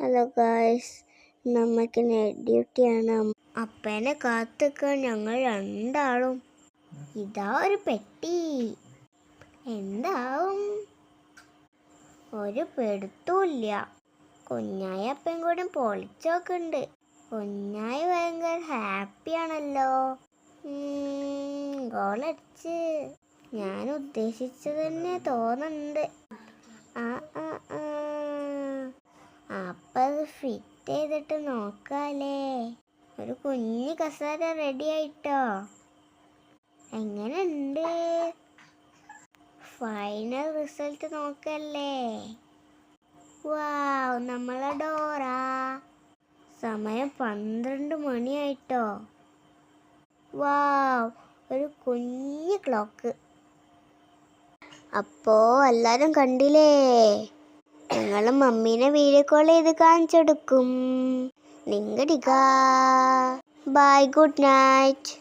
Hello guys, നമുക്ക് night ഡ്യൂട്ടിയാണ്. അപ്പനെ കാത്തുക്കാൻ ഞങ്ങൾ രണ്ടാളും. ഇതാ ഒരു പെട്ടി. എന്താവും? ഒരു പെടുത്തൂല്ല. കുഞ്ഞായ അപ്പൻ കൂടെ പൊളിച്ചോക്കുണ്ട്. കുഞ്ഞായി ഭയങ്കര ഹാപ്പിയാണല്ലോ. ഗോളടിച്ച്. ഞാൻ ഉദ്ദേശിച്ചത് തന്നെ തോന്നുന്നുണ്ട്. അപ്പം അത് ഫിറ്റ് ചെയ്തിട്ട് നോക്കാല്ലേ. ഒരു കുഞ്ഞു കസേര റെഡി ആയിട്ടോ. എങ്ങനെയുണ്ട്? ഫൈനൽ റിസൾട്ട് നോക്കല്ലേ. വാവ്, നമ്മളെ ഡോറ. സമയം 12 മണിയായിട്ടോ. വാവ്, ഒരു കുഞ്ഞു ക്ലോക്ക്. അപ്പോ എല്ലാരും കണ്ടില്ലേ? ഞങ്ങളും മമ്മീനെ വീഡിയോ കോൾ ചെയ്ത് കാണിച്ചെടുക്കും. നിങ്ങടിക. Bye, good night.